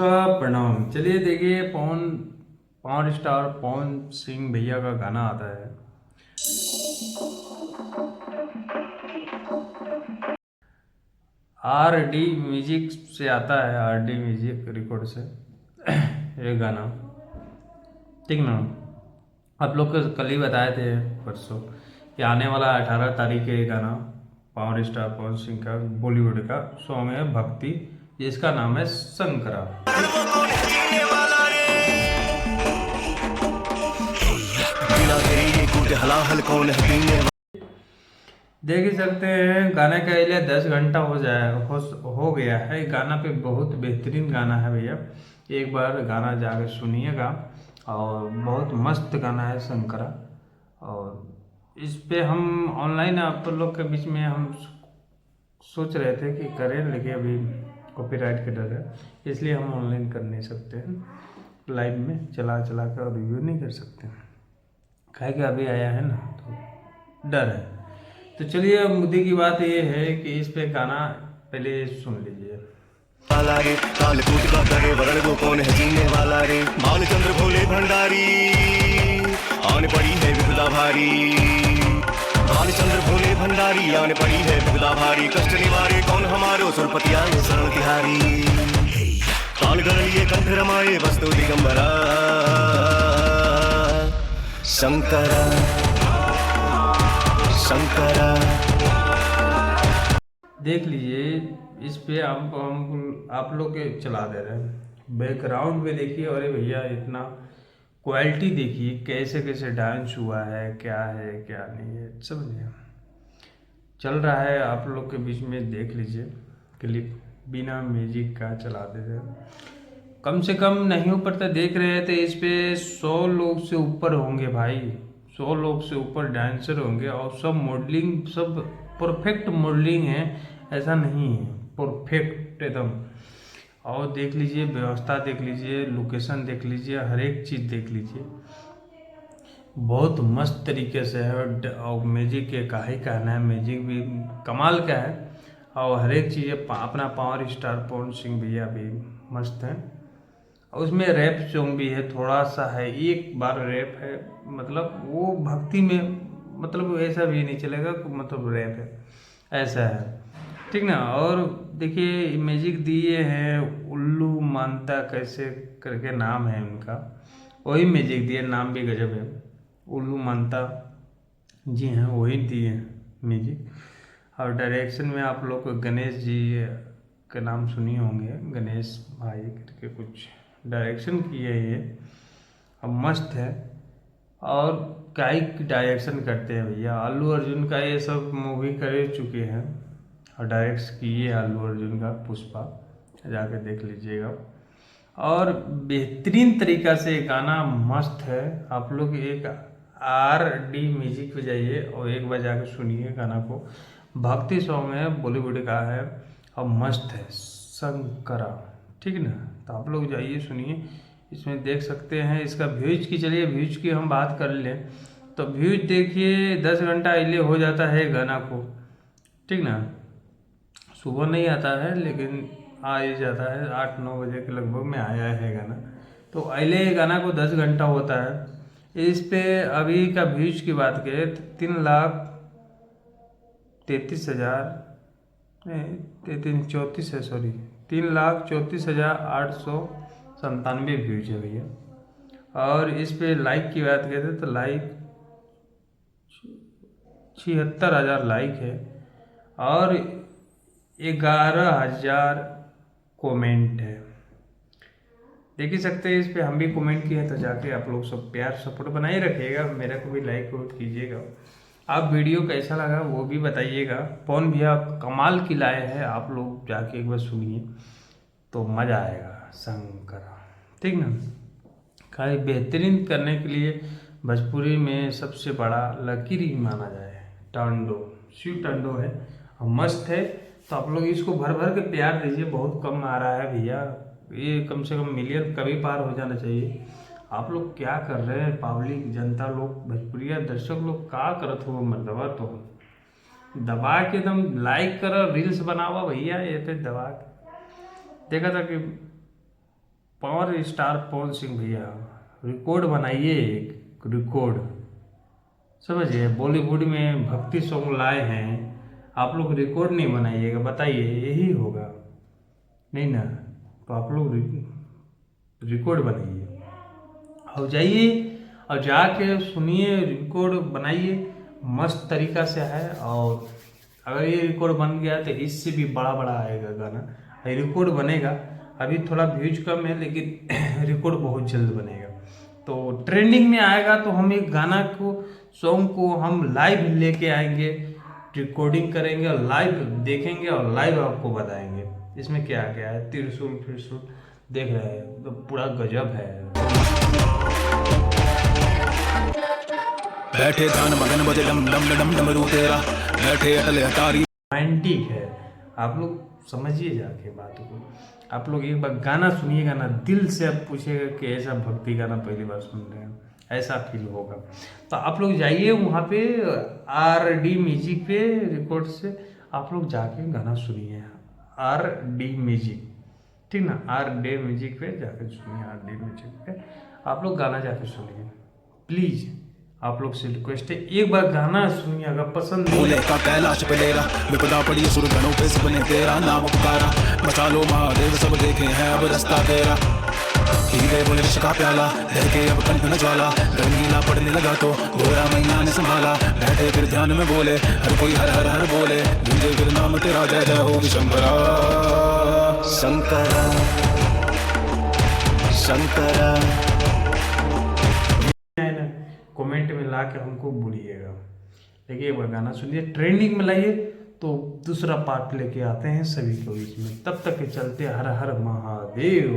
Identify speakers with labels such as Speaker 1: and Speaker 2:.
Speaker 1: नमस्कार प्रणाम। चलिए देखिए पावर स्टार पवन सिंह भैया का गाना आता है। आर डी म्यूजिक से आता है, आर डी म्यूजिक रिकॉर्ड से ये गाना, ठीक ना। आप लोग को कल ही बताए थे, परसों, कि आने वाला 18 तारीख है ये गाना। पावर स्टार पवन सिंह का बॉलीवुड का सॉन्ग है भक्ति, जिसका नाम है शंकरा। देख ही सकते हैं गाने का लिए 10 घंटा हो गया है। गाना पे बहुत बेहतरीन गाना है भैया, एक बार गाना जाकर सुनिएगा। और बहुत मस्त गाना है शंकरा। और इस पे हम ऑनलाइन आप लोग के बीच में हम सोच रहे थे कि करें, लेकिन अभी कॉपीराइट के डर है, इसलिए हम ऑनलाइन कर नहीं सकते हैं। लाइव में चला कर रिव्यू नहीं कर सकते, काहे कि अभी आया है ना, तो डर है। तो चलिए, अब मुद्दे की बात ये है कि इस पे गाना पहले सुन लीजिए।
Speaker 2: रे कालकूट का करे वरण वो कौन है जीने वाला रे, बालचंद्र भोले भंडारी आने पड़ी है विपदा भारी, बालचंद्र भोले भंडारी आने पड़ी है विपदा भारी, कष्ट निवारे कौन हमारो सुरपति आए शरण तिहारी, काल गणिये कंठ रमाए वस्तु दिगंबरा शंकरा शंकरा।
Speaker 1: देख लीजिए, इस पे हम आप लोग के चला दे रहे हैं। बैकग्राउंड में देखिए, अरे भैया इतना क्वालिटी देखिए, कैसे कैसे डांस हुआ है, क्या है क्या नहीं है, समझिए। चल रहा है, आप लोग के बीच में देख लीजिए क्लिप, बिना म्यूजिक का चला दे रहे हैं। कम से कम नहीं ऊपर तक देख रहे थे, इस पे 100 लोग से ऊपर होंगे भाई, 100 लोग से ऊपर डांसर होंगे। और सब मॉडलिंग, सब परफेक्ट मॉडलिंग है, ऐसा नहीं है, परफेक्ट एकदम। और देख लीजिए, व्यवस्था देख लीजिए, लोकेशन देख लीजिए, हर एक चीज़ देख लीजिए, बहुत मस्त तरीके से है। और म्यूजिक के का ही कहना है, म्यूजिक भी कमाल का है। और हर एक चीज़ अपना पावर स्टार पवन सिंह भैया भी मस्त है। और उसमें रैप सॉन्ग भी है, थोड़ा सा है, एक बार रैप है, मतलब वो भक्ति में, मतलब ऐसा भी नहीं चलेगा मतलब रैप है, ऐसा है, ठीक ना। और देखिए म्यूजिक दिए हैं उल्लू मानता कैसे करके नाम है उनका, वही म्यूजिक दिए, नाम भी गजब है, उल्लू मानता जी हैं, वही दिए हैं म्यूजिक। और डायरेक्शन में आप लोग को गणेश जी के नाम सुनी होंगे, गणेश भाई करके कुछ डायरेक्शन किए ये, अब मस्त है। और काई डायरेक्शन करते हैं भैया, अल्लू अर्जुन का ये सब मूवी कर चुके हैं और डायरेक्ट किए अल्लू अर्जुन का पुष्पा, जाके देख लीजिएगा। और बेहतरीन तरीका से गाना मस्त है। आप लोग एक आर डी म्यूजिक पे जाइए और एक बार जाके सुनिए गाना को, भक्ति सॉन्ग है, बॉलीवुड का है और मस्त है शंकरा, ठीक ना। तो आप लोग जाइए सुनिए, इसमें देख सकते हैं इसका व्यूज की। चलिए व्यूज की हम बात कर लें, तो व्यूज देखिए 10 घंटा इले हो जाता है गाना को, ठीक ना। सुबह नहीं आता है लेकिन आ ही जाता है, 8-9 बजे के लगभग में आया है गाना। तो अले गाना को 10 घंटा होता है। इस पे अभी का व्यूज की बात करें तो 3,33,000 है, सॉरी 3,34,897 व्यूज है भैया। और इस पे लाइक की बात करें तो लाइक 76,000 लाइक है और 11,000 कमेंट है। देख ही सकते हैं, इस पे हम भी कमेंट किए हैं, तो जाके आप लोग सब प्यार सपोर्ट बनाए रखिएगा, मेरे को भी लाइक कीजिएगा। आप वीडियो कैसा लगा वो भी बताइएगा। पवन भैया कमाल की लाए हैं, आप लोग जाके एक बार सुनिए तो मज़ा आएगा शंकरा, ठीक ना। खाली बेहतरीन करने के लिए भोजपुरी में सबसे बड़ा लकीर ही माना जाए टांडो, शिव टांडो है और मस्त है। तो आप लोग इसको भर भर के प्यार दीजिए, बहुत कम आ रहा है भैया, ये कम से कम मिलियन कभी पार हो जाना चाहिए। आप लोग क्या कर रहे हैं, पब्लिक जनता लोग, भोजपुरिया दर्शक लोग क्या करत हो, मतलब तो दबा के एकदम लाइक करो, रील्स बनावा भैया, ये पे दबा के देखा था कि पावर स्टार पवन सिंह भैया, रिकॉर्ड बनाइए, एक रिकॉर्ड, समझिए। बॉलीवुड में भक्ति सॉन्ग लाए हैं, आप लोग रिकॉर्ड नहीं बनाइएगा, बताइए यही होगा नहीं ना? तो आप लोग रिकॉर्ड बनाइए और जाइए और जाके सुनिए, रिकॉर्ड बनाइए, मस्त तरीका से है। और अगर ये रिकॉर्ड बन गया तो इससे भी बड़ा बड़ा आएगा गाना, ये रिकॉर्ड बनेगा। अभी थोड़ा व्यूज कम है लेकिन रिकॉर्ड बहुत जल्द बनेगा, तो ट्रेंडिंग में आएगा। तो हम एक गाना को, सॉन्ग को हम लाइव लेके आएंगे, रिकॉर्डिंग करेंगे और लाइव देखेंगे और लाइव आपको बताएंगे इसमें क्या क्या है। त्रिशूल फिरसूल देख रहे हैं तो पूरा गजब है।
Speaker 2: बैठे ध्यान मगन बजे डम डम डम डमरू तेरा, बैठे अटल अटारी।
Speaker 1: रोमांटिक है, आप लोग समझिए जाके बातों को। आप लोग एक बार गाना सुनिएगा ना, दिल से आप पूछिएगा कि ऐसा भक्ति गाना पहली बार सुन रहे हैं, ऐसा फील होगा। तो आप लोग जाइए वहाँ पे RD म्यूजिक पे, रिकॉर्ड से आप लोग जाके गाना सुनिए, RD म्यूजिक, ठीक ना? RD म्यूजिक पे जाकर सुनिए, RD म्यूजिक पे आप लोग गाना जाके सुनिए प्लीज़। आप लोग से रिक्वेस्ट है, एक बार गाना सुनिए, अगर पसंद
Speaker 2: भोले का कैलाश पे डेरा, विपदा पड़ी सुरगणों पे सबने तेरा नाम पुकारा। बचा लो महादेव सब देखे हैं अब रास्ता तेरा, हीरे बोले विष का प्याला, देखे अब कंठ न ज्वाला। रंगीला पड़ने लगा तो गोरा मैया ने संभाला, बैठे फिर ध्यान में बोले, हर कोई हर हर हर बोले, गूंजे फिर नाम तेरा, जय जय हो शंकरा शंकरा शंकरा।
Speaker 1: कमेंट में ला के हमको बोलिएगा। देखिए एक बार गाना सुनिए, ट्रेंडिंग में लाइए, तो दूसरा पार्ट लेके आते हैं सभी को बीच में। तब तक के चलते हर हर महादेव।